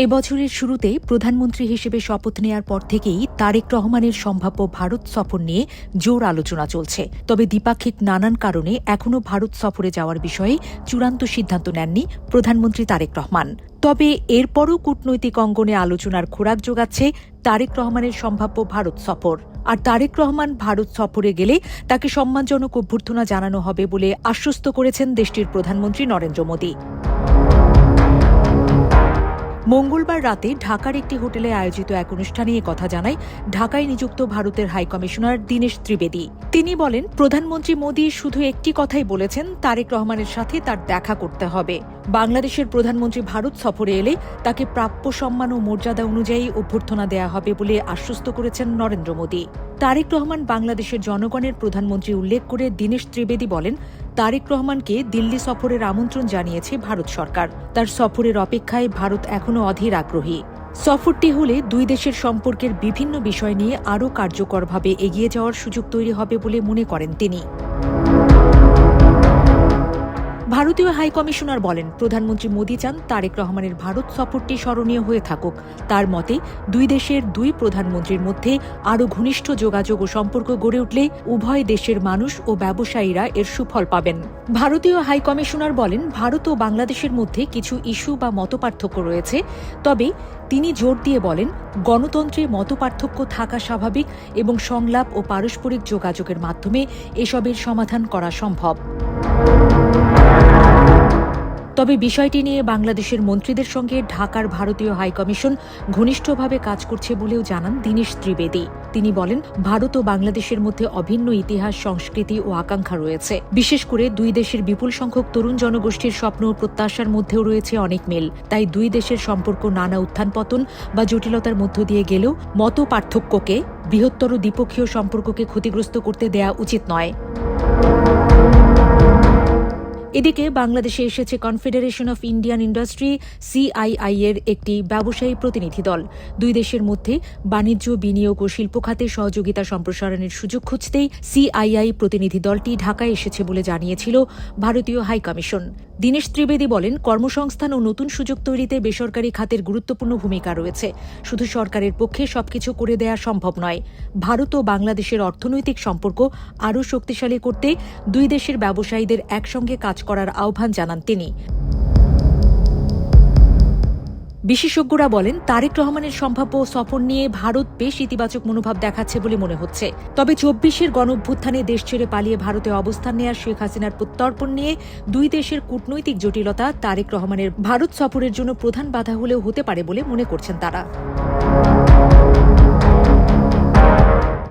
এবছরের শুরুতে প্রধানমন্ত্রী হিসেবে শপথ নেয়ার পর থেকেই তারেক রহমানের সম্ভাব্য ভারত সফর নিয়ে জোর আলোচনা চলছে। তবে দ্বিপাক্ষিক নানান কারণে এখনও ভারত সফরে যাওয়ার বিষয়ে চূড়ান্ত সিদ্ধান্ত নেননি প্রধানমন্ত্রী তারেক রহমান। তবে এরপরও কূটনৈতিক অঙ্গনে আলোচনার খোরাক জোগাচ্ছে তারেক রহমানের সম্ভাব্য ভারত সফর। আর তারেক রহমান ভারত সফরে গেলে তাকে সম্মানজনক অভ্যর্থনা জানানো হবে বলে আশ্বস্ত করেছেন দেশটির প্রধানমন্ত্রী নরেন্দ্র মোদী। মঙ্গলবার রাতে ঢাকার একটি হোটেলে আয়োজিত এক অনুষ্ঠানে কথা জানায় ঢাকায় নিযুক্ত ভারতের হাইকমিশনার দীনেশ ত্রিবেদী। তিনি বলেন, প্রধানমন্ত্রী মোদী শুধু একটি কথাই বলেছেন, তারেক রহমানের সাথে তার দেখা করতে হবে। বাংলাদেশের প্রধানমন্ত্রী ভারত সফরে এলে তাকে প্রাপ্য সম্মান ও মর্যাদা অনুযায়ী অভ্যর্থনা দেয়া হবে বলে আশ্বস্ত করেছেন নরেন্দ্র মোদী। তারেক রহমান বাংলাদেশের জনগণের প্রধানমন্ত্রী উল্লেখ করে দীনেশ ত্রিবেদী বলেন, তারেক রহমানকে দিল্লি সফরের আমন্ত্রণ জানিয়েছে ভারত সরকার। তার সফরের অপেক্ষায় ভারত এখনও অধীর আগ্রহী। সফরটি হলে দুই দেশের সম্পর্কের বিভিন্ন বিষয় নিয়ে আরও কার্যকরভাবে এগিয়ে যাওয়ার সুযোগ তৈরি হবে বলে মনে করেন তিনি। ভারতীয় হাইকমিশনার বলেন, প্রধানমন্ত্রী মোদী চান তারেক রহমানের ভারত সফরটি স্মরণীয় হয়ে থাকুক। তার মতে দুই দেশের দুই প্রধানমন্ত্রীর মধ্যে আরও ঘনিষ্ঠ যোগাযোগ ও সম্পর্ক গড়ে উঠলে উভয় দেশের মানুষ ও ব্যবসায়ীরা এর সুফল পাবেন। ভারতীয় হাইকমিশনার বলেন, ভারত ও বাংলাদেশের মধ্যে কিছু ইস্যু বা মতপার্থক্য রয়েছে, তবে তিনি জোর দিয়ে বলেন, গণতন্ত্রে মতপার্থক্য থাকা স্বাভাবিক এবং সংলাপ ও পারস্পরিক যোগাযোগের মাধ্যমে এসবের সমাধান করা সম্ভব। তবে বিষয়টি নিয়ে বাংলাদেশের মন্ত্রীদের সঙ্গে ঢাকার ভারতীয় হাইকমিশন ঘনিষ্ঠভাবে কাজ করছে বলেও জানান দীনেশ ত্রিবেদী। তিনি বলেন, ভারত ও বাংলাদেশের মধ্যে অভিন্ন ইতিহাস, সংস্কৃতি ও আকাঙ্ক্ষা রয়েছে। বিশেষ করে দুই দেশের বিপুল সংখ্যক তরুণ জনগোষ্ঠীর স্বপ্ন ও প্রত্যাশার মধ্যেও রয়েছে অনেক মিল। তাই দুই দেশের সম্পর্ক নানা উত্থান পতন বা জটিলতার মধ্য দিয়ে গেলেও মত পার্থক্যকে বৃহত্তর দ্বিপক্ষীয় সম্পর্ককে ক্ষতিগ্রস্ত করতে দেয়া উচিত নয়। এদিকে বাংলাদেশে এসেছে confederation of Indian industry CII এর একটি ব্যবসায়ী প্রতিনিধি দল। দুই দেশের মধ্যে বাণিজ্য, বিনিয়োগ ও শিল্প খাতে সহযোগিতা সম্প্রসারণের সুযোগ খুঁজতেই CII প্রতিনিধি দলটি ঢাকায় এসেছে বলে জানিয়েছিল ভারতীয় হাইকমিশন। দীনেশ ত্রিবেদী বলেন, কর্মসংস্থান ও নতুন সুযোগ তৈরিতে বেসরকারি খাতের গুরুত্বপূর্ণ ভূমিকা রয়েছে। শুধু সরকারের পক্ষে সবকিছু করে দেয়া সম্ভব নয়। ভারত ও বাংলাদেশের অর্থনৈতিক সম্পর্ক আরও শক্তিশালী করতে দুই দেশের ব্যবসায়ীদের একসঙ্গে কাজ করার আহ্বান জানান তিনি। বিশেষজ্ঞরা বলেন, তারেক রহমানের সম্ভাব্য সফর নিয়ে ভারত বেশ ইতিবাচক মনোভাব দেখাচ্ছে বলে মনে হচ্ছে। তবে 24-এর গণঅভ্যুত্থানে দেশ ছেড়ে পালিয়ে ভারতে অবস্থান নেয়া শেখ হাসিনার প্রত্যর্পণ নিয়ে দুই দেশের কূটনৈতিক জটিলতা তারেক রহমানের ভারত সফরের জন্য প্রধান বাধা হলেও হতে পারে বলে মনে করছেন তারা।